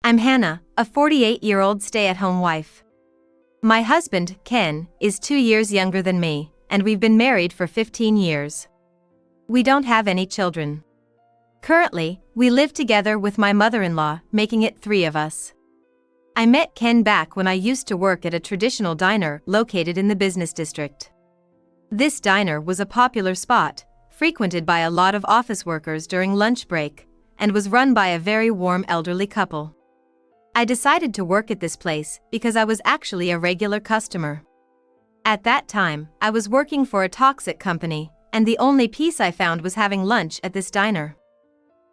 I'm Hannah, a 48-year-old stay-at-home wife. My husband, Ken, is 2 years younger than me, and we've been married for 15 years. We don't have any children. Currently, we live together with my mother-in-law, making it 3 of us. I met Ken back when I used to work at a traditional diner located in the business district. This diner was a popular spot, frequented by a lot of office workers during lunch break, and was run by a very warm elderly couple. I decided to work at this place because I was actually a regular customer. At that time, I was working for a toxic company, and the only peace I found was having lunch at this diner.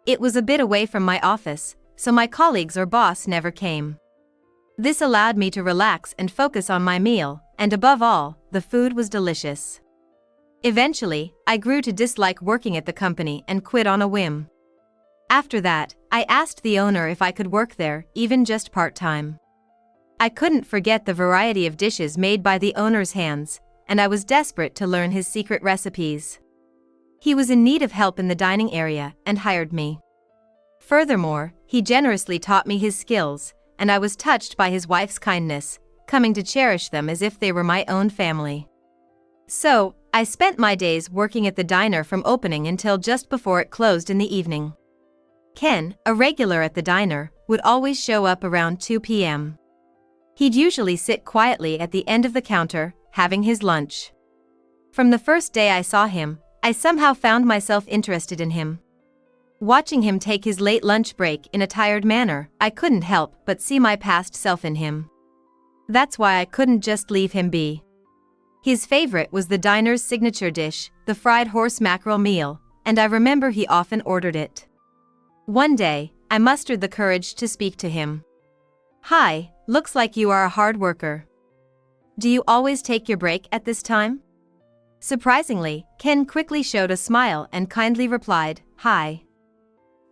It was a bit away from my office, so my colleagues or boss never came. This allowed me to relax and focus on my meal, and above all, the food was delicious. Eventually, I grew to dislike working at the company and quit on a whim. After that, I asked the owner if I could work there, even just part-time. I couldn't forget the variety of dishes made by the owner's hands, and I was desperate to learn his secret recipes. He was in need of help in the dining area and hired me. Furthermore, he generously taught me his skills, and I was touched by his wife's kindness, coming to cherish them as if they were my own family. So, I spent my days working at the diner from opening until just before it closed in the evening. Ken, a regular at the diner, would always show up around 2 p.m. He'd usually sit quietly at the end of the counter, having his lunch. From the first day I saw him, I somehow found myself interested in him. Watching him take his late lunch break in a tired manner, I couldn't help but see my past self in him. That's why I couldn't just leave him be. His favorite was the diner's signature dish, the fried horse mackerel meal, and I remember he often ordered it. One day, I mustered the courage to speak to him. "Hi, looks like you are a hard worker. Do you always take your break at this time?" Surprisingly, Ken quickly showed a smile and kindly replied, "Hi.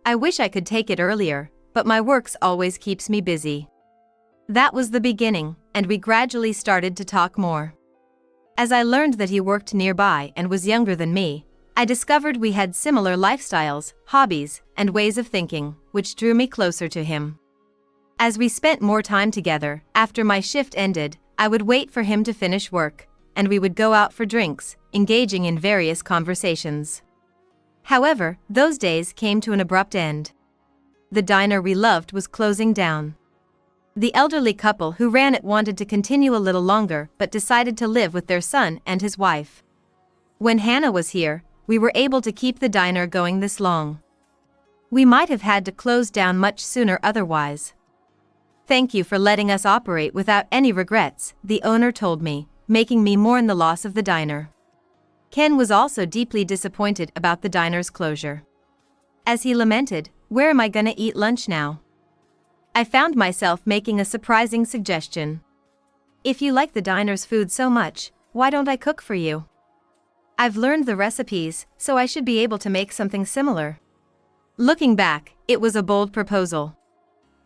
I wish I could take it earlier, but my works always keeps me busy." That was the beginning, and we gradually started to talk more. As I learned that he worked nearby and was younger than me, I discovered we had similar lifestyles, hobbies, and ways of thinking, which drew me closer to him. As we spent more time together, after my shift ended, I would wait for him to finish work, and we would go out for drinks, engaging in various conversations. However, those days came to an abrupt end. The diner we loved was closing down. The elderly couple who ran it wanted to continue a little longer but decided to live with their son and his wife. When Hannah was here, we were able to keep the diner going this long. We might have had to close down much sooner otherwise. "Thank you for letting us operate without any regrets," the owner told me, making me mourn the loss of the diner. Ken was also deeply disappointed about the diner's closure. As he lamented, "Where am I gonna eat lunch now?" I found myself making a surprising suggestion. "If you like the diner's food so much, why don't I cook for you? I've learned the recipes, so I should be able to make something similar." Looking back, it was a bold proposal.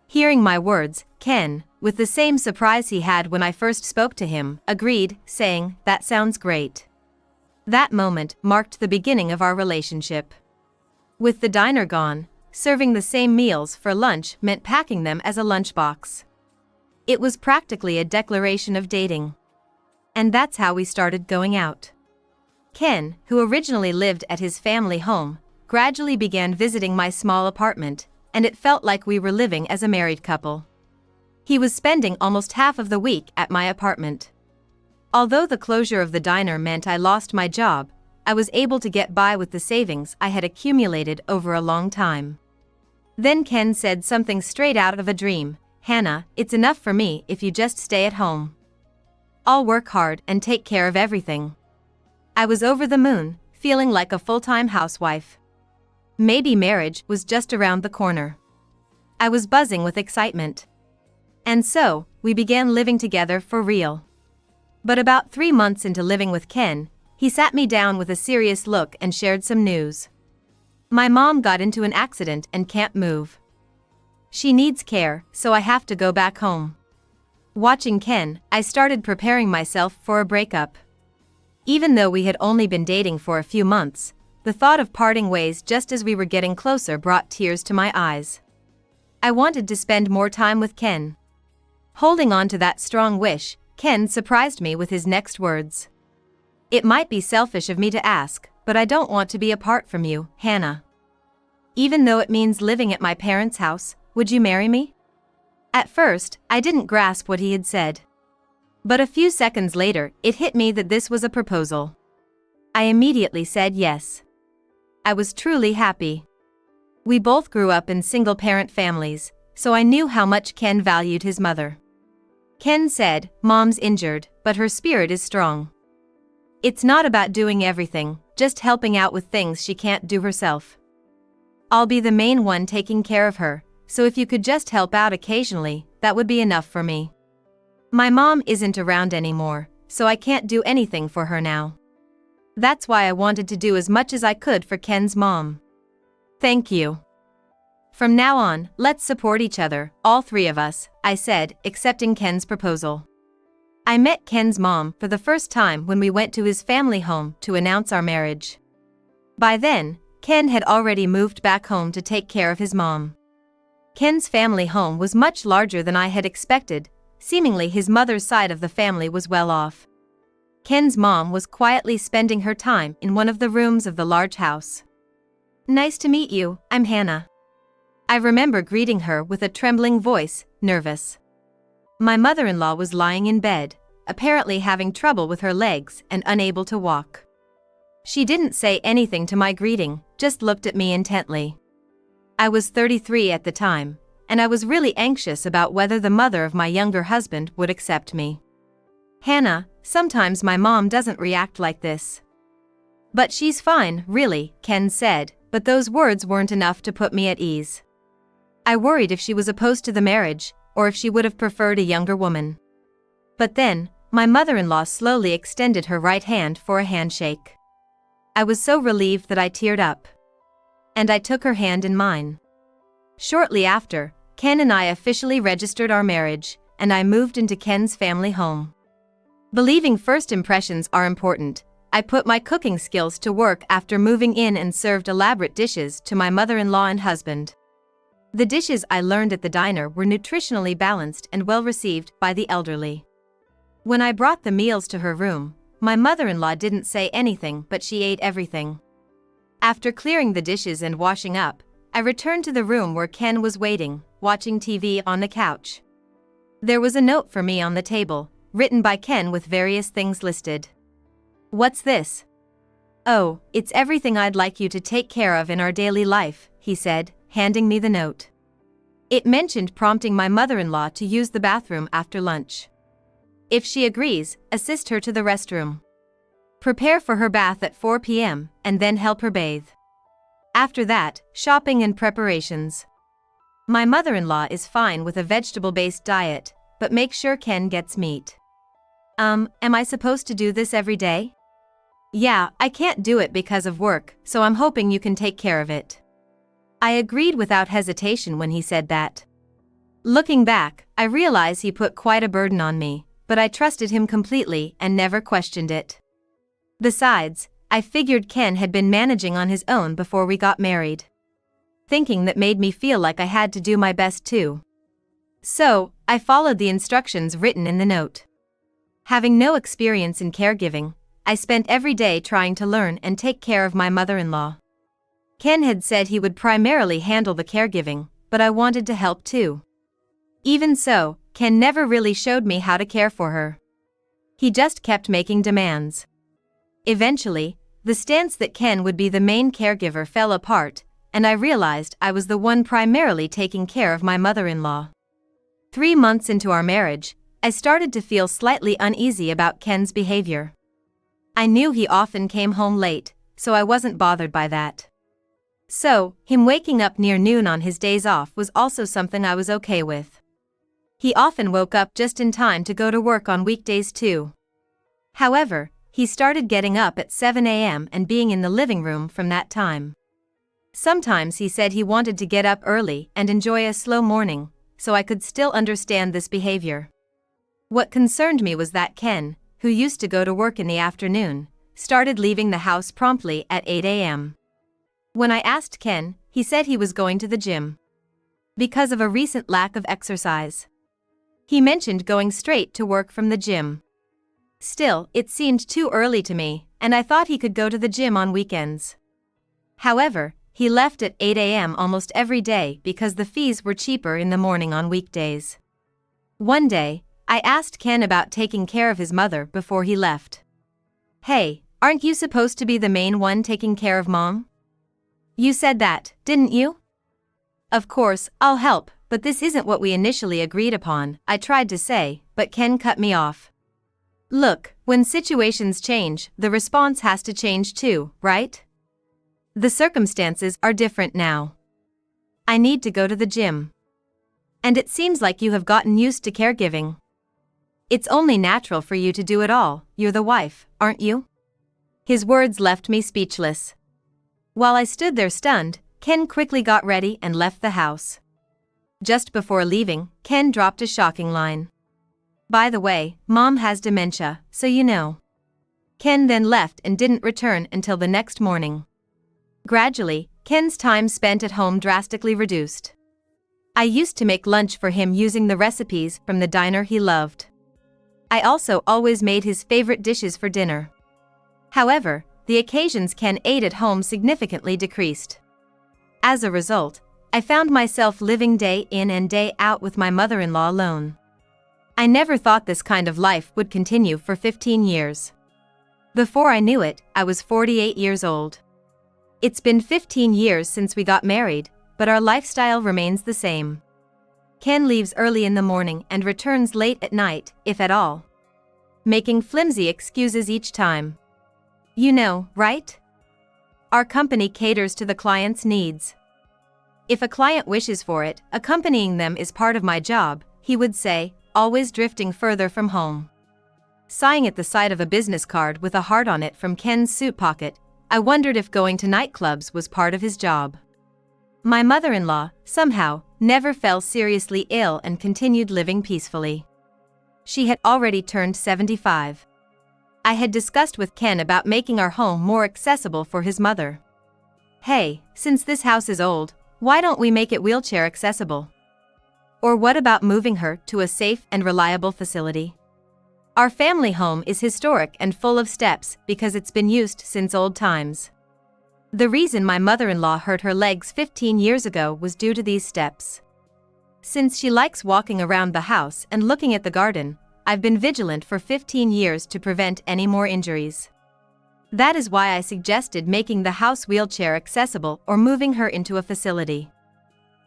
Hearing my words, Ken, with the same surprise he had when I first spoke to him, agreed, saying, "That sounds great." That moment marked the beginning of our relationship. With the diner gone, serving the same meals for lunch meant packing them as a lunchbox. It was practically a declaration of dating. And that's how we started going out. Ken, who originally lived at his family home, gradually began visiting my small apartment, and it felt like we were living as a married couple. He was spending almost half of the week at my apartment. Although the closure of the diner meant I lost my job, I was able to get by with the savings I had accumulated over a long time. Then Ken said something straight out of a dream, "Hannah, it's enough for me if you just stay at home. I'll work hard and take care of everything." I was over the moon, feeling like a full-time housewife. Maybe marriage was just around the corner. I was buzzing with excitement. And so, we began living together for real. But about 3 months into living with Ken, he sat me down with a serious look and shared some news. "My mom got into an accident and can't move. She needs care, so I have to go back home." Watching Ken, I started preparing myself for a breakup. Even though we had only been dating for a few months, the thought of parting ways just as we were getting closer brought tears to my eyes. I wanted to spend more time with Ken. Holding on to that strong wish, Ken surprised me with his next words. It might be selfish of me to ask, but I don't want to be apart from you, Hannah. Even though it means living at my parents' house, would you marry me? At first, I didn't grasp what he had said. But a few seconds later, it hit me that this was a proposal. I immediately said yes. I was truly happy. We both grew up in single-parent families, so I knew how much Ken valued his mother. Ken said, "Mom's injured, but her spirit is strong. It's not about doing everything, just helping out with things she can't do herself. I'll be the main one taking care of her, so if you could just help out occasionally, that would be enough for me. My mom isn't around anymore, so I can't do anything for her now. That's why I wanted to do as much as I could for Ken's mom. Thank you. From now on, let's support each other, all three of us," I said, accepting Ken's proposal. I met Ken's mom for the first time when we went to his family home to announce our marriage. By then, Ken had already moved back home to take care of his mom. Ken's family home was much larger than I had expected. Seemingly his mother's side of the family was well off. Ken's mom was quietly spending her time in one of the rooms of the large house. "Nice to meet you, I'm Hannah." I remember greeting her with a trembling voice, nervous. My mother-in-law was lying in bed, apparently having trouble with her legs and unable to walk. She didn't say anything to my greeting, just looked at me intently. I was 33 at the time, and I was really anxious about whether the mother of my younger husband would accept me. "Hannah, sometimes my mom doesn't react like this." "But she's fine, really," Ken said, but those words weren't enough to put me at ease. I worried if she was opposed to the marriage, or if she would have preferred a younger woman. But then, my mother-in-law slowly extended her right hand for a handshake. I was so relieved that I teared up. And I took her hand in mine. Shortly after, Ken and I officially registered our marriage, and I moved into Ken's family home. Believing first impressions are important, I put my cooking skills to work after moving in and served elaborate dishes to my mother-in-law and husband. The dishes I learned at the diner were nutritionally balanced and well received by the elderly. When I brought the meals to her room, my mother-in-law didn't say anything, but she ate everything. After clearing the dishes and washing up, I returned to the room where Ken was waiting, watching TV on the couch. There was a note for me on the table, written by Ken with various things listed. "What's this?" "Oh, it's everything I'd like you to take care of in our daily life," he said, handing me the note. It mentioned prompting my mother-in-law to use the bathroom after lunch. If she agrees, assist her to the restroom. Prepare for her bath at 4 p.m., and then help her bathe. After that, shopping and preparations. My mother-in-law is fine with a vegetable-based diet, but make sure Ken gets meat. Am I supposed to do this every day?" "Yeah, I can't do it because of work, so I'm hoping you can take care of it." I agreed without hesitation when he said that. Looking back, I realize he put quite a burden on me, but I trusted him completely and never questioned it. Besides, I figured Ken had been managing on his own before we got married. Thinking that made me feel like I had to do my best too. So, I followed the instructions written in the note. Having no experience in caregiving, I spent every day trying to learn and take care of my mother-in-law. Ken had said he would primarily handle the caregiving, but I wanted to help too. Even so, Ken never really showed me how to care for her. He just kept making demands. Eventually, the stance that Ken would be the main caregiver fell apart, and I realized I was the one primarily taking care of my mother-in-law. 3 months into our marriage, I started to feel slightly uneasy about Ken's behavior. I knew he often came home late, so I wasn't bothered by that. So, him waking up near noon on his days off was also something I was okay with. He often woke up just in time to go to work on weekdays too. However, he started getting up at 7 a.m. and being in the living room from that time. Sometimes he said he wanted to get up early and enjoy a slow morning, so I could still understand this behavior. What concerned me was that Ken, who used to go to work in the afternoon, started leaving the house promptly at 8 a.m. When I asked Ken, he said he was going to the gym. because of a recent lack of exercise. He mentioned going straight to work from the gym. Still, it seemed too early to me, and I thought he could go to the gym on weekends. However, he left at 8 a.m. almost every day because the fees were cheaper in the morning on weekdays. One day, I asked Ken about taking care of his mother before he left. "Hey, aren't you supposed to be the main one taking care of Mom? You said that, didn't you?" "Of course, I'll help, but this isn't what we initially agreed upon," I tried to say, but Ken cut me off. "Look, when situations change, the response has to change too, right? The circumstances are different now. I need to go to the gym. And it seems like you have gotten used to caregiving. It's only natural for you to do it all, you're the wife, aren't you?" His words left me speechless. While I stood there stunned, Ken quickly got ready and left the house. Just before leaving, Ken dropped a shocking line. "By the way, Mom has dementia, so you know." Ken then left and didn't return until the next morning. Gradually, Ken's time spent at home drastically reduced. I used to make lunch for him using the recipes from the diner he loved. I also always made his favorite dishes for dinner. However, the occasions Ken ate at home significantly decreased. As a result, I found myself living day in and day out with my mother-in-law alone. I never thought this kind of life would continue for 15 years. Before I knew it, I was 48 years old. It's been 15 years since we got married, but our lifestyle remains the same. Ken leaves early in the morning and returns late at night, if at all, making flimsy excuses each time. You know, right? Our company caters to the client's needs. If a client wishes for it, accompanying them is part of my job, he would say, always drifting further from home. Sighing at the sight of a business card with a heart on it from Ken's suit pocket, I wondered if going to nightclubs was part of his job. My mother-in-law, somehow, never fell seriously ill and continued living peacefully. She had already turned 75. I had discussed with Ken about making our home more accessible for his mother. "Hey, since this house is old, why don't we make it wheelchair accessible? Or what about moving her to a safe and reliable facility? Our family home is historic and full of steps because it's been used since old times. The reason my mother-in-law hurt her legs 15 years ago was due to these steps. Since she likes walking around the house and looking at the garden, I've been vigilant for 15 years to prevent any more injuries. That is why I suggested making the house wheelchair accessible or moving her into a facility."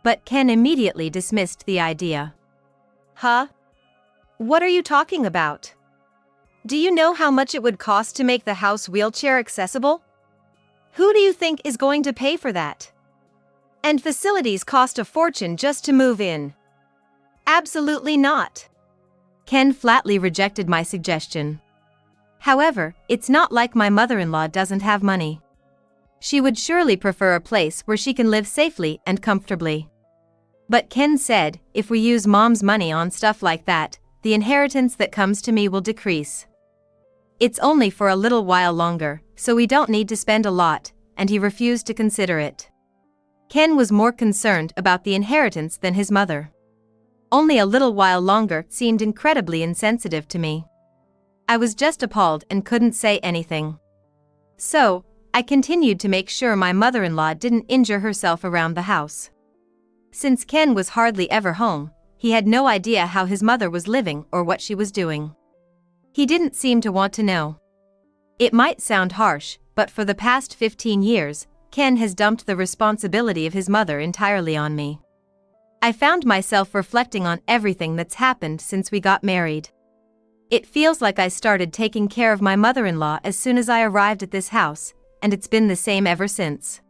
But Ken immediately dismissed the idea. "Huh? What are you talking about? Do you know how much it would cost to make the house wheelchair accessible? Who do you think is going to pay for that? And facilities cost a fortune just to move in. Absolutely not." Ken flatly rejected my suggestion. However, it's not like my mother-in-law doesn't have money. She would surely prefer a place where she can live safely and comfortably. But Ken said, if we use Mom's money on stuff like that, the inheritance that comes to me will decrease. It's only for a little while longer, so we don't need to spend a lot, and he refused to consider it. Ken was more concerned about the inheritance than his mother. Only a little while longer seemed incredibly insensitive to me. I was just appalled and couldn't say anything. So, I continued to make sure my mother-in-law didn't injure herself around the house. Since Ken was hardly ever home, he had no idea how his mother was living or what she was doing. He didn't seem to want to know. It might sound harsh, but for the past 15 years, Ken has dumped the responsibility of his mother entirely on me. I found myself reflecting on everything that's happened since we got married. It feels like I started taking care of my mother-in-law as soon as I arrived at this house, and it's been the same ever since.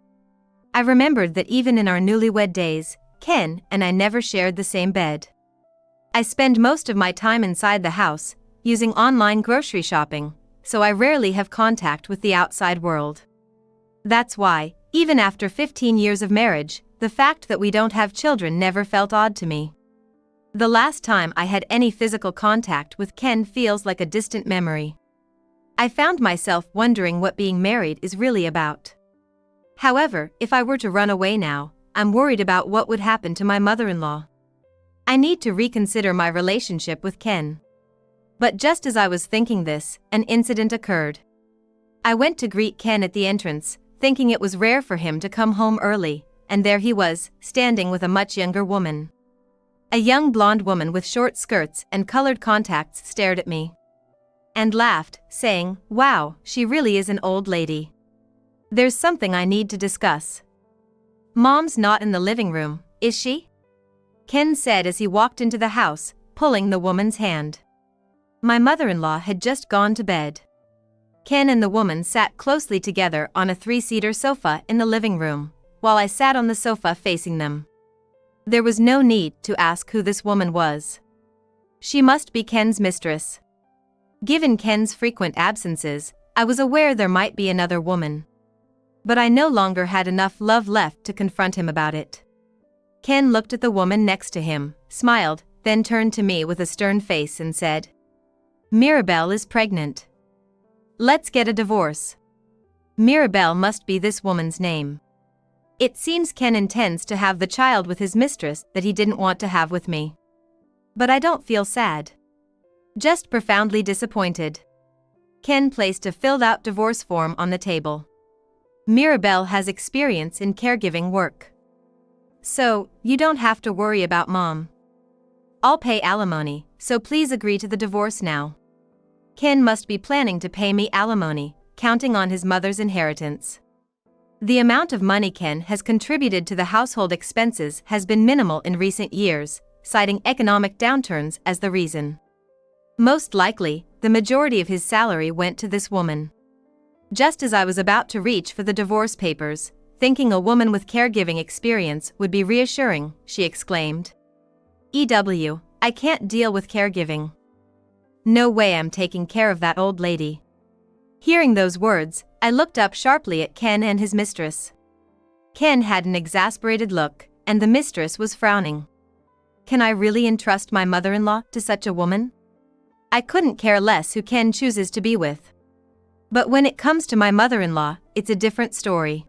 I remembered that even in our newlywed days, Ken and I never shared the same bed. I spend most of my time inside the house, using online grocery shopping, so I rarely have contact with the outside world. That's why, even after 15 years of marriage, the fact that we don't have children never felt odd to me. The last time I had any physical contact with Ken feels like a distant memory. I found myself wondering what being married is really about. However, if I were to run away now, I'm worried about what would happen to my mother-in-law. I need to reconsider my relationship with Ken. But just as I was thinking this, an incident occurred. I went to greet Ken at the entrance, thinking it was rare for him to come home early, and there he was, standing with a much younger woman. A young blonde woman with short skirts and colored contacts stared at me and laughed, saying, "Wow, she really is an old lady. There's something I need to discuss." "Mom's not in the living room, is she?" Ken said as he walked into the house, pulling the woman's hand. My mother-in-law had just gone to bed. Ken and the woman sat closely together on a three-seater sofa in the living room, while I sat on the sofa facing them. There was no need to ask who this woman was. She must be Ken's mistress. Given Ken's frequent absences, I was aware there might be another woman. But I no longer had enough love left to confront him about it. Ken looked at the woman next to him, smiled, then turned to me with a stern face and said, "Mirabelle is pregnant. Let's get a divorce." Mirabelle must be this woman's name. It seems Ken intends to have the child with his mistress that he didn't want to have with me. But I don't feel sad. Just profoundly disappointed. Ken placed a filled-out divorce form on the table. "Mirabelle has experience in caregiving work. So, you don't have to worry about Mom. I'll pay alimony, so please agree to the divorce now." Ken must be planning to pay me alimony, counting on his mother's inheritance. The amount of money Ken has contributed to the household expenses has been minimal in recent years, citing economic downturns as the reason. Most likely, the majority of his salary went to this woman. Just as I was about to reach for the divorce papers, thinking a woman with caregiving experience would be reassuring, she exclaimed, I can't deal with caregiving. No way I'm taking care of that old lady." Hearing those words, I looked up sharply at Ken and his mistress. Ken had an exasperated look, and the mistress was frowning. Can I really entrust my mother-in-law to such a woman? I couldn't care less who Ken chooses to be with. But when it comes to my mother-in-law, it's a different story.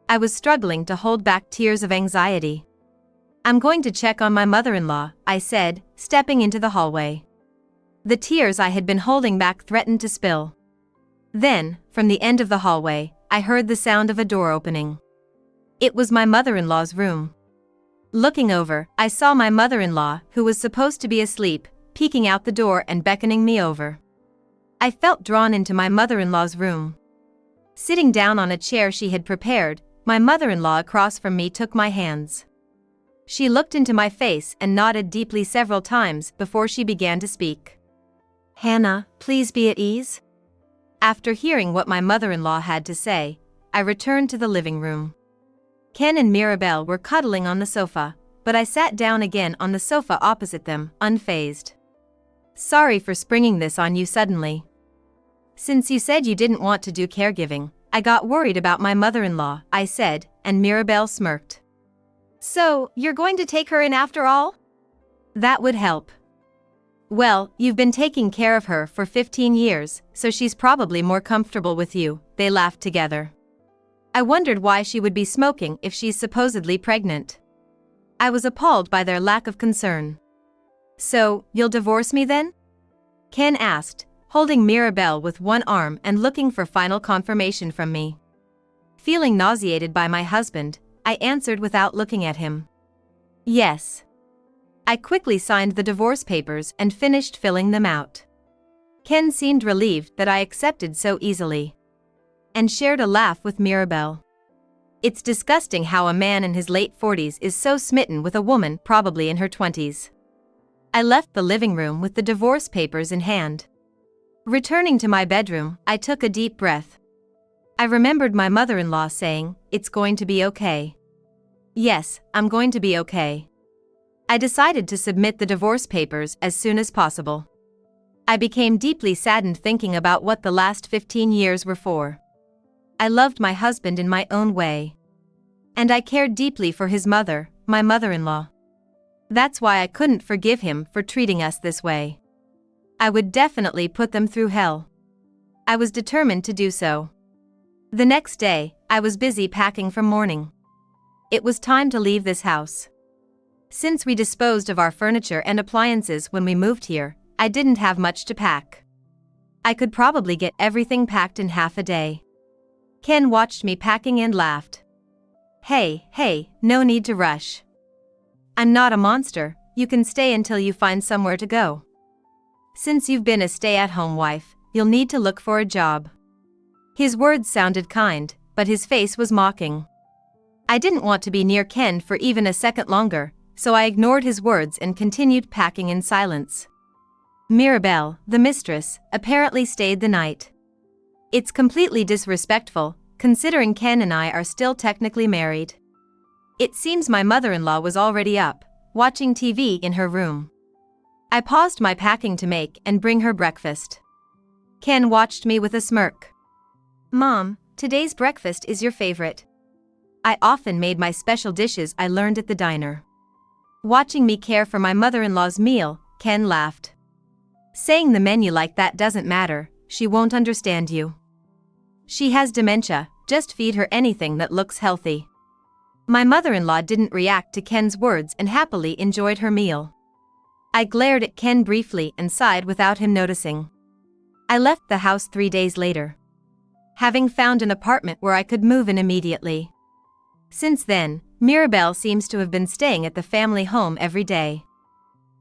I was struggling to hold back tears of anxiety. "I'm going to check on my mother-in-law," I said, stepping into the hallway. The tears I had been holding back threatened to spill. Then, from the end of the hallway, I heard the sound of a door opening. It was my mother-in-law's room. Looking over, I saw my mother-in-law, who was supposed to be asleep, peeking out the door and beckoning me over. I felt drawn into my mother-in-law's room. Sitting down on a chair she had prepared, my mother-in-law across from me took my hands. She looked into my face and nodded deeply several times before she began to speak. "Hannah, please be at ease." After hearing what my mother-in-law had to say, I returned to the living room. Ken and Mirabelle were cuddling on the sofa, but I sat down again on the sofa opposite them, unfazed. "Sorry for springing this on you suddenly. Since you said you didn't want to do caregiving, I got worried about my mother-in-law," I said, and Mirabelle smirked. "So, you're going to take her in after all? That would help." "Well, you've been taking care of her for 15 years, so she's probably more comfortable with you," they laughed together. I wondered why she would be smoking if she's supposedly pregnant. I was appalled by their lack of concern. "So, you'll divorce me then?" Ken asked, holding Mirabelle with one arm and looking for final confirmation from me. Feeling nauseated by my husband, I answered without looking at him. "Yes." I quickly signed the divorce papers and finished filling them out. Ken seemed relieved that I accepted so easily, and shared a laugh with Mirabelle. It's disgusting how a man in his late 40s is so smitten with a woman probably in her 20s. I left the living room with the divorce papers in hand. Returning to my bedroom, I took a deep breath. I remembered my mother-in-law saying, "It's going to be okay." Yes, I'm going to be okay. I decided to submit the divorce papers as soon as possible. I became deeply saddened thinking about what the last 15 years were for. I loved my husband in my own way. And I cared deeply for his mother, my mother-in-law. That's why I couldn't forgive him for treating us this way. I would definitely put them through hell. I was determined to do so. The next day, I was busy packing for mourning. it was time to leave this house. Since we disposed of our furniture and appliances when we moved here, I didn't have much to pack. I could probably get everything packed in half a day. Ken watched me packing and laughed. Hey, no need to rush. I'm not a monster, you can stay until you find somewhere to go. Since you've been a stay-at-home wife, you'll need to look for a job. His words sounded kind, but his face was mocking. I didn't want to be near Ken for even a second longer, so I ignored his words and continued packing in silence. Mirabelle, the mistress, apparently stayed the night. It's completely disrespectful, considering Ken and I are still technically married. It seems my mother-in-law was already up, watching TV in her room. I paused my packing to make and bring her breakfast. Ken watched me with a smirk. Mom, today's breakfast is your favorite. I often made my special dishes I learned at the diner. Watching me care for my mother-in-law's meal, Ken laughed. Saying the menu like that doesn't matter, she won't understand you. She has dementia, just feed her anything that looks healthy. My mother-in-law didn't react to Ken's words and happily enjoyed her meal. I glared at Ken briefly and sighed without him noticing. I left the house 3 days later, having found an apartment where I could move in immediately. Since then, Mirabelle seems to have been staying at the family home every day.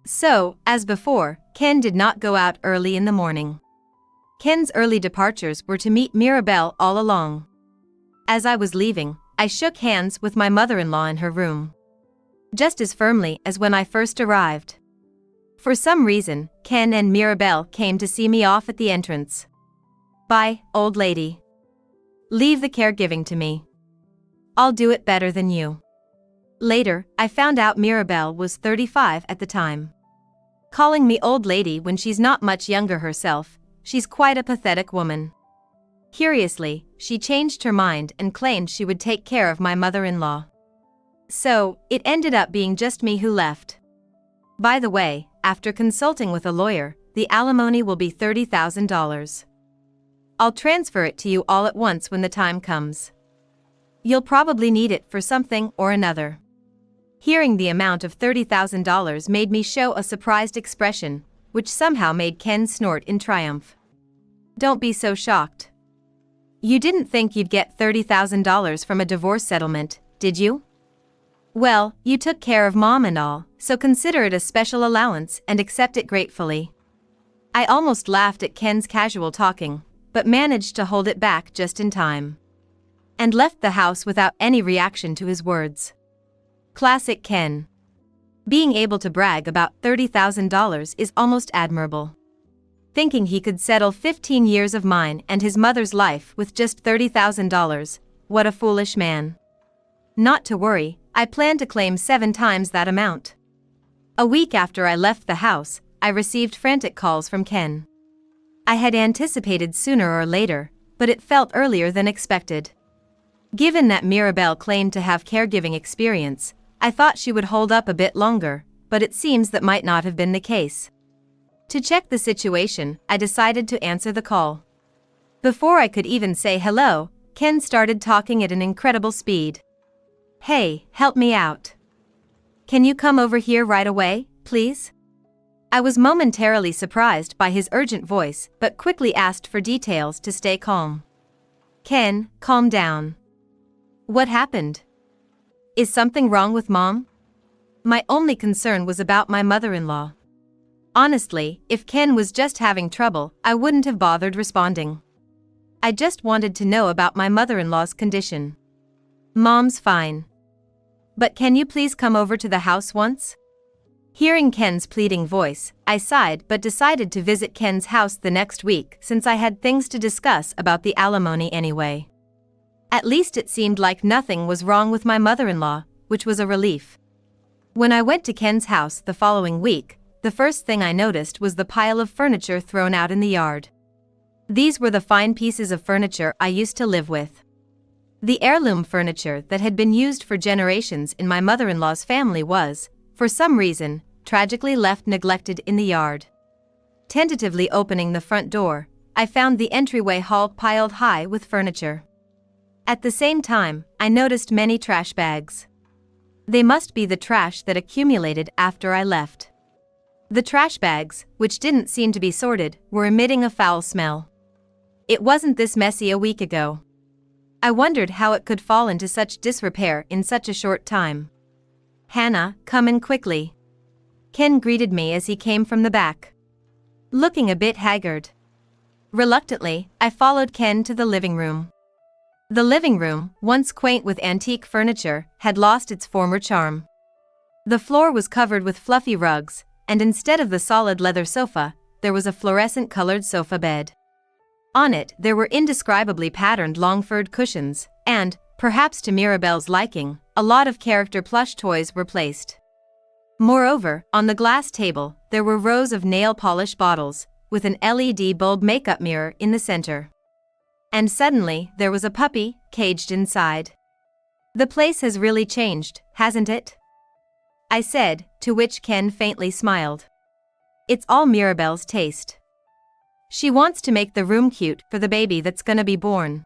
So, as before, Ken did not go out early in the morning. Ken's early departures were to meet Mirabelle all along. As I was leaving, I shook hands with my mother-in-law in her room, just as firmly as when I first arrived. For some reason, Ken and Mirabelle came to see me off at the entrance. Bye, old lady. Leave the caregiving to me. I'll do it better than you. Later, I found out Mirabelle was 35 at the time. Calling me old lady when she's not much younger herself, she's quite a pathetic woman. Curiously, she changed her mind and claimed she would take care of my mother-in-law. So, it ended up being just me who left. By the way, after consulting with a lawyer, the alimony will be $30,000. I'll transfer it to you all at once when the time comes. You'll probably need it for something or another. Hearing the amount of $30,000 made me show a surprised expression, which somehow made Ken snort in triumph. Don't be so shocked. You didn't think you'd get $30,000 from a divorce settlement, did you? Well, you took care of Mom and all, so consider it a special allowance and accept it gratefully. I almost laughed at Ken's casual talking, but managed to hold it back just in time, and left the house without any reaction to his words. Classic Ken. Being able to brag about $30,000 is almost admirable. Thinking he could settle 15 years of mine and his mother's life with just $30,000, what a foolish man. Not to worry, I plan to claim 7 times that amount. A week after I left the house, I received frantic calls from Ken. I had anticipated sooner or later, but it felt earlier than expected. Given that Mirabelle claimed to have caregiving experience, I thought she would hold up a bit longer, but it seems that might not have been the case. To check the situation, I decided to answer the call. Before I could even say hello, Ken started talking at an incredible speed. Hey, help me out. Can you come over here right away, please? I was momentarily surprised by his urgent voice, but quickly asked for details to stay calm. Ken, calm down. What happened? Is something wrong with Mom? My only concern was about my mother-in-law. Honestly, if Ken was just having trouble, I wouldn't have bothered responding. I just wanted to know about my mother-in-law's condition. Mom's fine. But can you please come over to the house once? Hearing Ken's pleading voice, I sighed but decided to visit Ken's house the next week since I had things to discuss about the alimony anyway. At least it seemed like nothing was wrong with my mother-in-law, which was a relief. When I went to Ken's house the following week, the first thing I noticed was the pile of furniture thrown out in the yard. These were the fine pieces of furniture I used to live with. The heirloom furniture that had been used for generations in my mother-in-law's family was, for some reason, tragically left neglected in the yard. Tentatively opening the front door, I found the entryway hall piled high with furniture. At the same time, I noticed many trash bags. They must be the trash that accumulated after I left. The trash bags, which didn't seem to be sorted, were emitting a foul smell. It wasn't this messy a week ago. I wondered how it could fall into such disrepair in such a short time. "Hannah, come in quickly." Ken greeted me as he came from the back, looking a bit haggard. Reluctantly, I followed Ken to the living room. The living room, once quaint with antique furniture, had lost its former charm. The floor was covered with fluffy rugs, and instead of the solid leather sofa, there was a fluorescent-colored sofa bed. On it, there were indescribably patterned long-furred cushions, and, perhaps to Mirabelle's liking, a lot of character plush toys were placed. Moreover, on the glass table, there were rows of nail polish bottles, with an LED bulb makeup mirror in the center. And suddenly, there was a puppy, caged inside. "The place has really changed, hasn't it?" I said, to which Ken faintly smiled. "It's all Mirabelle's taste. She wants to make the room cute for the baby that's gonna be born."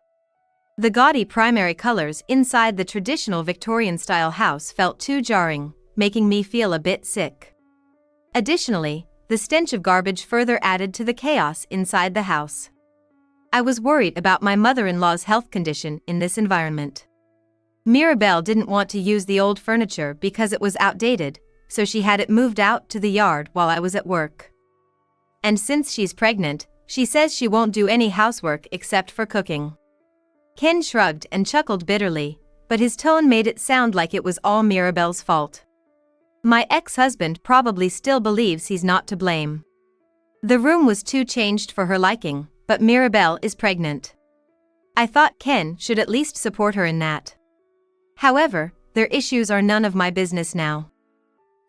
The gaudy primary colors inside the traditional Victorian-style house felt too jarring, making me feel a bit sick. Additionally, the stench of garbage further added to the chaos inside the house. I was worried about my mother-in-law's health condition in this environment. Mirabelle didn't want to use the old furniture because it was outdated, so she had it moved out to the yard while I was at work. And since she's pregnant, she says she won't do any housework except for cooking. Ken shrugged and chuckled bitterly, but his tone made it sound like it was all Mirabelle's fault. My ex-husband probably still believes he's not to blame. The room was too changed for her liking, but Mirabelle is pregnant. I thought Ken should at least support her in that. However, their issues are none of my business now.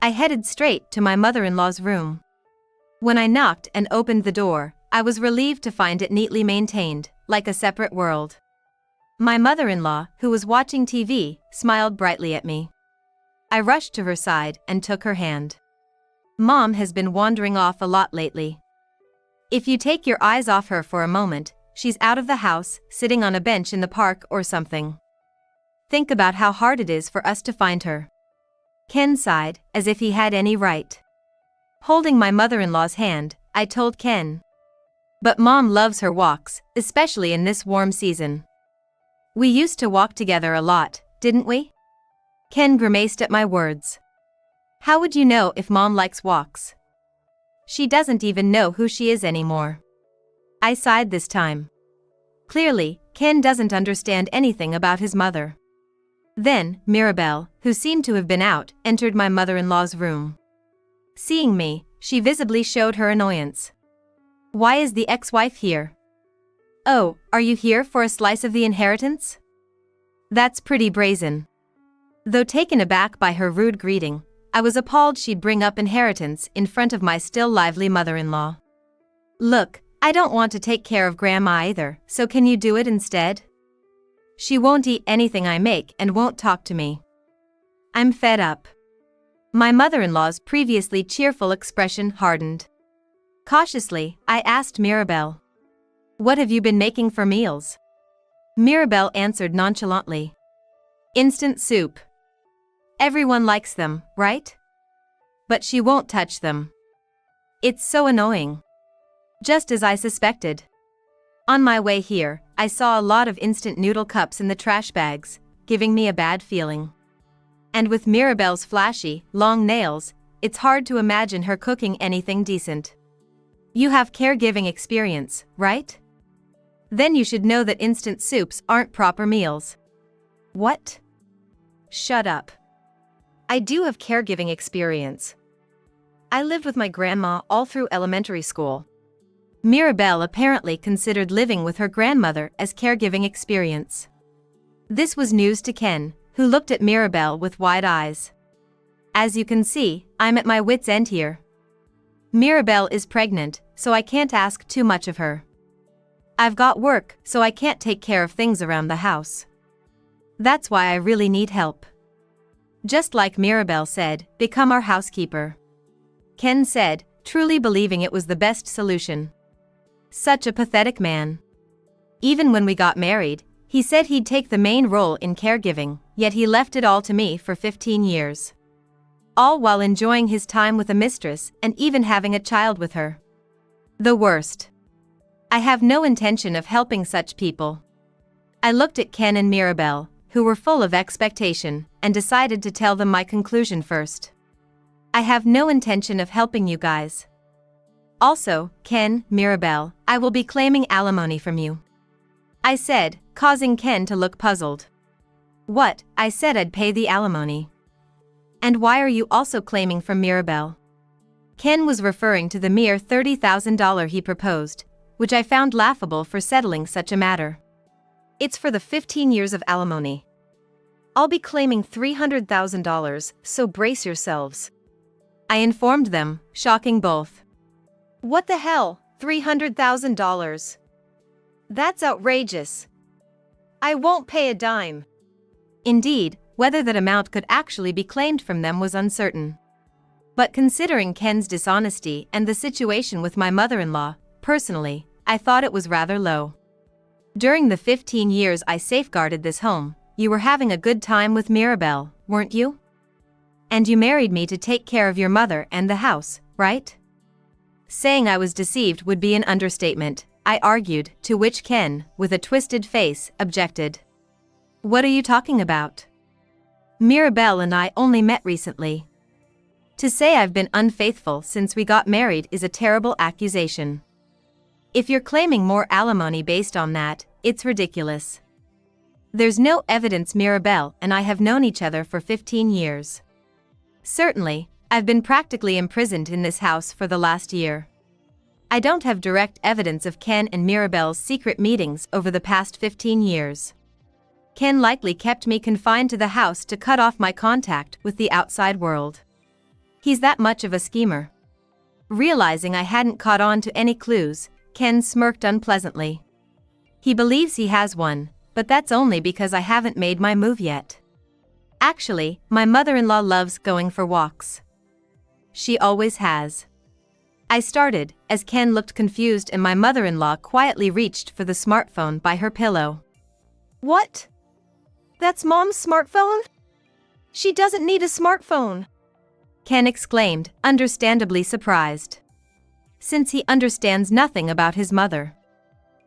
I headed straight to my mother-in-law's room. When I knocked and opened the door, I was relieved to find it neatly maintained, like a separate world. My mother-in-law, who was watching TV, smiled brightly at me. I rushed to her side and took her hand. "Mom has been wandering off a lot lately. If you take your eyes off her for a moment, she's out of the house, sitting on a bench in the park or something. Think about how hard it is for us to find her." Ken sighed, as if he had any right. Holding my mother-in-law's hand, I told Ken. "But Mom loves her walks, especially in this warm season. We used to walk together a lot, didn't we?" Ken grimaced at my words. "How would you know if Mom likes walks? She doesn't even know who she is anymore." I sighed this time. Clearly, Ken doesn't understand anything about his mother. Then, Mirabelle, who seemed to have been out, entered my mother-in-law's room. Seeing me, she visibly showed her annoyance. "Why is the ex-wife here?" "Oh, are you here for a slice of the inheritance?" That's pretty brazen. Though taken aback by her rude greeting, I was appalled she'd bring up inheritance in front of my still lively mother-in-law. "Look, I don't want to take care of Grandma either, so can you do it instead? She won't eat anything I make and won't talk to me. I'm fed up." My mother-in-law's previously cheerful expression hardened. Cautiously, I asked Mirabelle, "What have you been making for meals?" Mirabelle answered nonchalantly, "Instant soup. Everyone likes them, right? But she won't touch them. It's so annoying." Just as I suspected. On my way here, I saw a lot of instant noodle cups in the trash bags, giving me a bad feeling. And with Mirabelle's flashy, long nails, it's hard to imagine her cooking anything decent. "You have caregiving experience, right? Then you should know that instant soups aren't proper meals." "What?" "Shut up. I do have caregiving experience. I lived with my grandma all through elementary school." Mirabelle apparently considered living with her grandmother as caregiving experience. This was news to Ken, who looked at Mirabelle with wide eyes. "As you can see, I'm at my wit's end here. Mirabelle is pregnant, so I can't ask too much of her. I've got work, so I can't take care of things around the house. That's why I really need help. Just like Mirabelle said, become our housekeeper." Ken said, truly believing it was the best solution. Such a pathetic man. Even when we got married, he said he'd take the main role in caregiving, yet he left it all to me for 15 years. All while enjoying his time with a mistress and even having a child with her. The worst. I have no intention of helping such people. I looked at Ken and Mirabelle, who were full of expectation, and decided to tell them my conclusion first. I have no intention of helping you guys. Also, Ken, Mirabelle, I will be claiming alimony from you. I said, causing Ken to look puzzled. What? I said I'd pay the alimony. And why are you also claiming from Mirabelle? Ken was referring to the mere $30,000 he proposed, which I found laughable for settling such a matter. It's for the 15 years of alimony. I'll be claiming $300,000, so brace yourselves. I informed them, shocking both. What the hell, $300,000? That's outrageous. I won't pay a dime. Indeed, whether that amount could actually be claimed from them was uncertain. But considering Ken's dishonesty and the situation with my mother-in-law, personally, I thought it was rather low. During the 15 years I safeguarded this home, you were having a good time with Mirabelle, weren't you? And you married me to take care of your mother and the house, right? Saying I was deceived would be an understatement, I argued, to which Ken, with a twisted face, objected. What are you talking about? Mirabelle and I only met recently. To say I've been unfaithful since we got married is a terrible accusation. If you're claiming more alimony based on that, it's ridiculous. There's no evidence Mirabelle and I have known each other for 15 years. Certainly, I've been practically imprisoned in this house for the last year. I don't have direct evidence of Ken and Mirabelle's secret meetings over the past 15 years. Ken likely kept me confined to the house to cut off my contact with the outside world. He's that much of a schemer. Realizing I hadn't caught on to any clues, Ken smirked unpleasantly. He believes he has one, but that's only because I haven't made my move yet. Actually, my mother-in-law loves going for walks. She always has. I started, as Ken looked confused and my mother-in-law quietly reached for the smartphone by her pillow. What? That's Mom's smartphone? She doesn't need a smartphone. Ken exclaimed, understandably surprised. Since he understands nothing about his mother.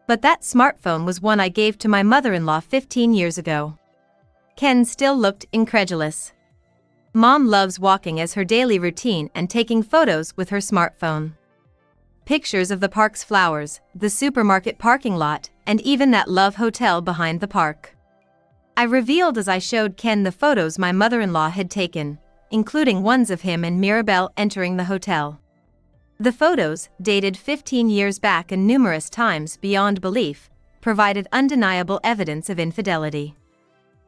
But that smartphone was one I gave to my mother-in-law 15 years ago. Ken still looked incredulous. Mom loves walking as her daily routine and taking photos with her smartphone. Pictures of the park's flowers, the supermarket parking lot, and even that love hotel behind the park. I revealed as I showed Ken the photos my mother-in-law had taken, including ones of him and Mirabelle entering the hotel. The photos, dated 15 years back and numerous times beyond belief, provided undeniable evidence of infidelity.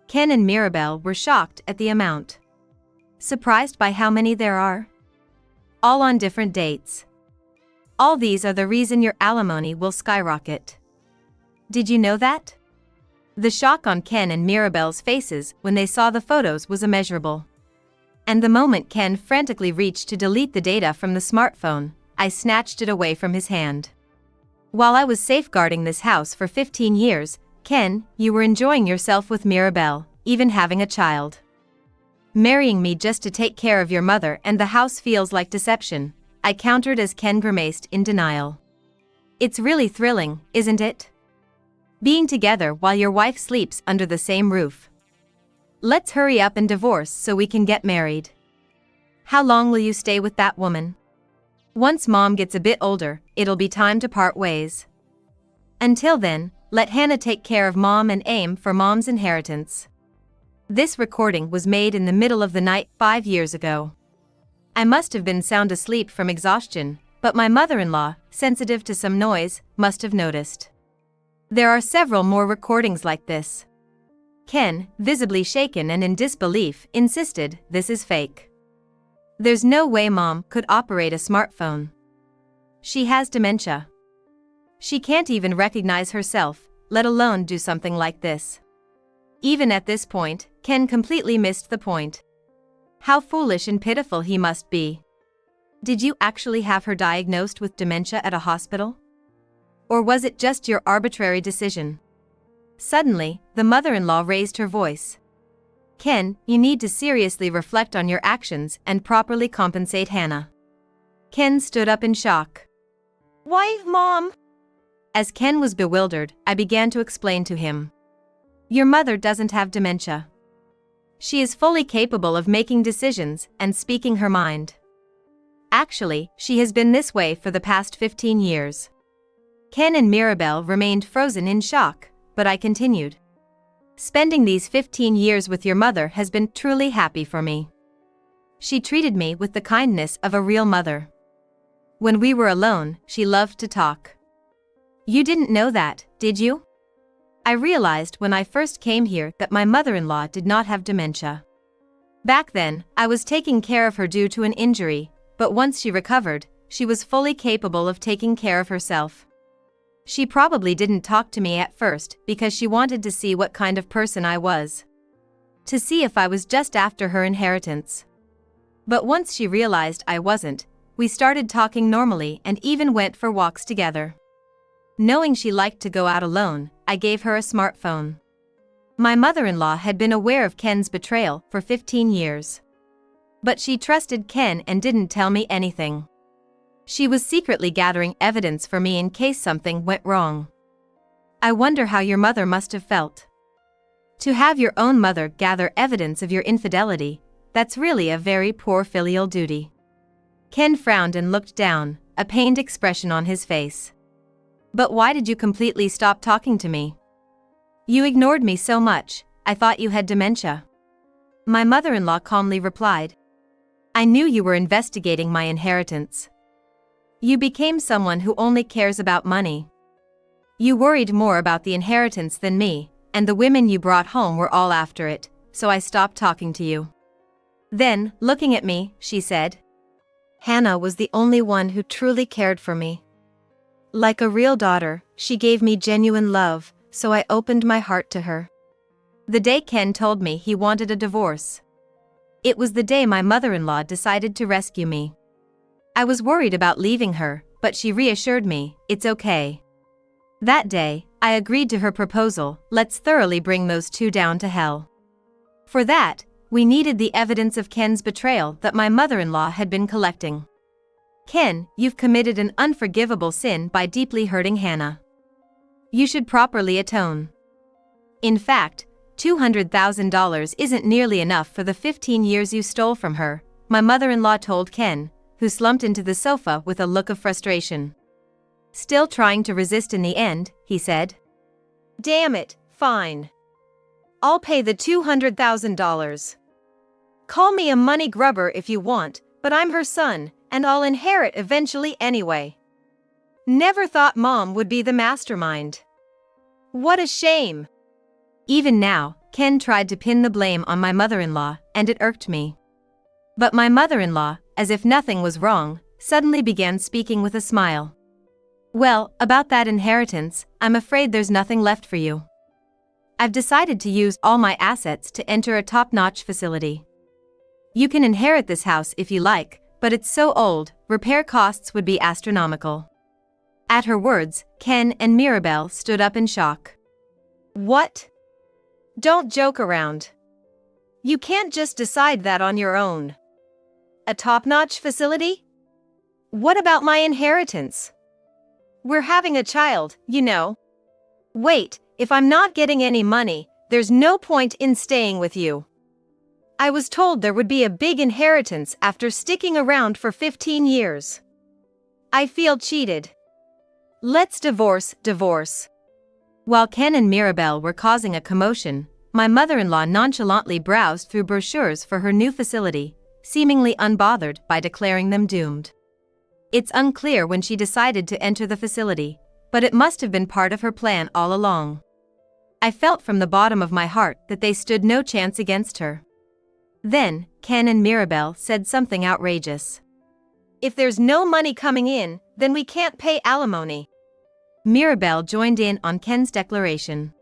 Ken and Mirabelle were shocked at the amount. Surprised by how many there are? All on different dates. All these are the reason your alimony will skyrocket. Did you know that? The shock on Ken and Mirabelle's faces when they saw the photos was immeasurable. And the moment Ken frantically reached to delete the data from the smartphone, I snatched it away from his hand. While I was safeguarding this house for 15 years, Ken, you were enjoying yourself with Mirabelle, even having a child. Marrying me just to take care of your mother and the house feels like deception, I countered as Ken grimaced in denial. It's really thrilling, isn't it? Being together while your wife sleeps under the same roof. Let's hurry up and divorce so we can get married. How long will you stay with that woman? Once Mom gets a bit older, it'll be time to part ways. Until then, let Hannah take care of Mom and aim for Mom's inheritance. This recording was made in the middle of the night 5 years ago. I must have been sound asleep from exhaustion, but my mother-in-law, sensitive to some noise, must have noticed. There are several more recordings like this. Ken, visibly shaken and in disbelief, insisted, this is fake. There's no way Mom could operate a smartphone. She has dementia. She can't even recognize herself, let alone do something like this. Even at this point, Ken completely missed the point. How foolish and pitiful he must be. Did you actually have her diagnosed with dementia at a hospital? Or was it just your arbitrary decision? Suddenly, the mother-in-law raised her voice. Ken, you need to seriously reflect on your actions and properly compensate Hannah. Ken stood up in shock. Why, Mom? As Ken was bewildered, I began to explain to him. Your mother doesn't have dementia. She is fully capable of making decisions and speaking her mind. Actually, she has been this way for the past 15 years. Ken and Mirabelle remained frozen in shock, but I continued. Spending these 15 years with your mother has been truly happy for me. She treated me with the kindness of a real mother. When we were alone, she loved to talk. You didn't know that, did you? I realized when I first came here that my mother-in-law did not have dementia. Back then, I was taking care of her due to an injury, but once she recovered, she was fully capable of taking care of herself. She probably didn't talk to me at first because she wanted to see what kind of person I was. To see if I was just after her inheritance. But once she realized I wasn't, we started talking normally and even went for walks together. Knowing she liked to go out alone, I gave her a smartphone. My mother-in-law had been aware of Ken's betrayal for 15 years. But she trusted Ken and didn't tell me anything. She was secretly gathering evidence for me in case something went wrong. I wonder how your mother must have felt. To have your own mother gather evidence of your infidelity, that's really a very poor filial duty. Ken frowned and looked down, a pained expression on his face. But why did you completely stop talking to me? You ignored me so much, I thought you had dementia. My mother-in-law calmly replied. I knew you were investigating my inheritance. You became someone who only cares about money. You worried more about the inheritance than me, and the women you brought home were all after it, so I stopped talking to you. Then, looking at me, she said, Hannah was the only one who truly cared for me. Like a real daughter, she gave me genuine love, so I opened my heart to her. The day Ken told me he wanted a divorce. It was the day my mother-in-law decided to rescue me. I was worried about leaving her, but she reassured me, it's okay. That day, I agreed to her proposal, let's thoroughly bring those two down to hell. For that, we needed the evidence of Ken's betrayal that my mother-in-law had been collecting. Ken, you've committed an unforgivable sin by deeply hurting Hannah. You should properly atone. In fact, $200,000 isn't nearly enough for the 15 years you stole from her, my mother-in-law told Ken, who slumped into the sofa with a look of frustration. Still trying to resist in the end, he said. Damn it, fine. I'll pay the $200,000. Call me a money grubber if you want, but I'm her son, and I'll inherit eventually anyway. Never thought Mom would be the mastermind. What a shame. Even now, Ken tried to pin the blame on my mother-in-law, and it irked me. But my mother-in-law, as if nothing was wrong, suddenly began speaking with a smile. Well, about that inheritance, I'm afraid there's nothing left for you. I've decided to use all my assets to enter a top-notch facility. You can inherit this house if you like, but it's so old, repair costs would be astronomical. At her words, Ken and Mirabelle stood up in shock. What? Don't joke around. You can't just decide that on your own. A top-notch facility? What about my inheritance? We're having a child, you know. Wait, if I'm not getting any money, there's no point in staying with you. I was told there would be a big inheritance after sticking around for 15 years. I feel cheated. Let's divorce. While Ken and Mirabelle were causing a commotion, my mother-in-law nonchalantly browsed through brochures for her new facility, seemingly unbothered by declaring them doomed. It's unclear when she decided to enter the facility, but it must have been part of her plan all along. I felt from the bottom of my heart that they stood no chance against her. Then, Ken and Mirabelle said something outrageous. If there's no money coming in, then we can't pay alimony. Mirabelle joined in on Ken's declaration.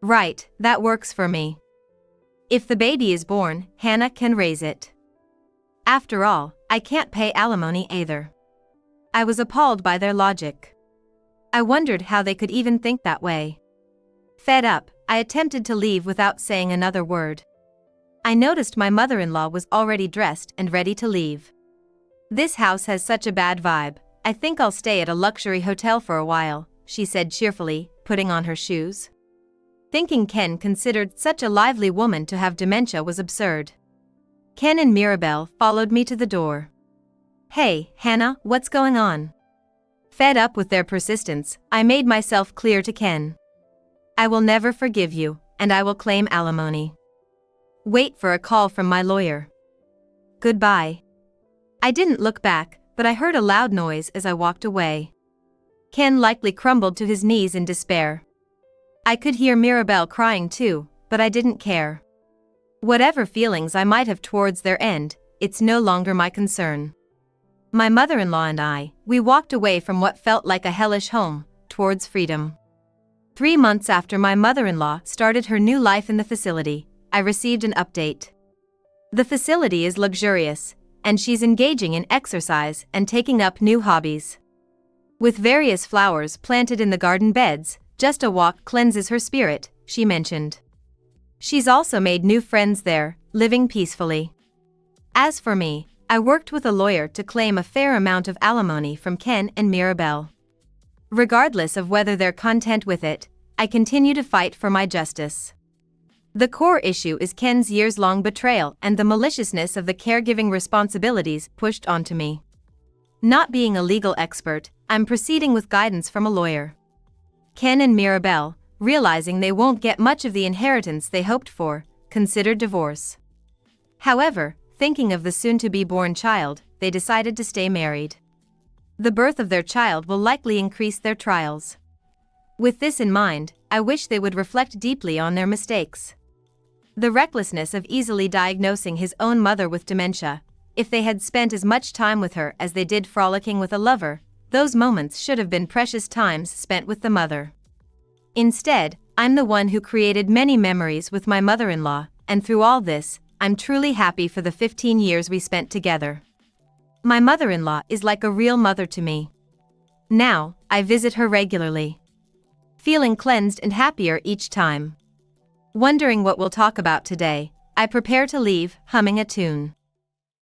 Right, that works for me. If the baby is born, Hannah can raise it. After all, I can't pay alimony either. I was appalled by their logic. I wondered how they could even think that way. Fed up, I attempted to leave without saying another word. I noticed my mother-in-law was already dressed and ready to leave. "This house has such a bad vibe. I think I'll stay at a luxury hotel for a while," she said cheerfully, putting on her shoes. Thinking Ken considered such a lively woman to have dementia was absurd. Ken and Mirabelle followed me to the door. "Hey, Hannah, what's going on?" Fed up with their persistence, I made myself clear to Ken. "I will never forgive you, and I will claim alimony. Wait for a call from my lawyer. Goodbye." I didn't look back, but I heard a loud noise as I walked away. Ken likely crumbled to his knees in despair. I could hear Mirabelle crying too, but I didn't care. Whatever feelings I might have towards their end, it's no longer my concern. My mother-in-law and I, we walked away from what felt like a hellish home, towards freedom. 3 months after my mother-in-law started her new life in the facility, I received an update. The facility is luxurious, and she's engaging in exercise and taking up new hobbies. With various flowers planted in the garden beds, just a walk cleanses her spirit, she mentioned. She's also made new friends there, living peacefully. As for me, I worked with a lawyer to claim a fair amount of alimony from Ken and Mirabelle. Regardless of whether they're content with it, I continue to fight for my justice. The core issue is Ken's years-long betrayal and the maliciousness of the caregiving responsibilities pushed onto me. Not being a legal expert, I'm proceeding with guidance from a lawyer. Ken and Mirabelle, realizing they won't get much of the inheritance they hoped for, considered divorce. However, thinking of the soon-to-be-born child, they decided to stay married. The birth of their child will likely increase their trials. With this in mind, I wish they would reflect deeply on their mistakes. The recklessness of easily diagnosing his own mother with dementia. If they had spent as much time with her as they did frolicking with a lover, those moments should have been precious times spent with the mother. Instead, I'm the one who created many memories with my mother-in-law, and through all this, I'm truly happy for the 15 years we spent together. My mother-in-law is like a real mother to me. Now, I visit her regularly. Feeling cleansed and happier each time. Wondering what we'll talk about today, I prepare to leave, humming a tune.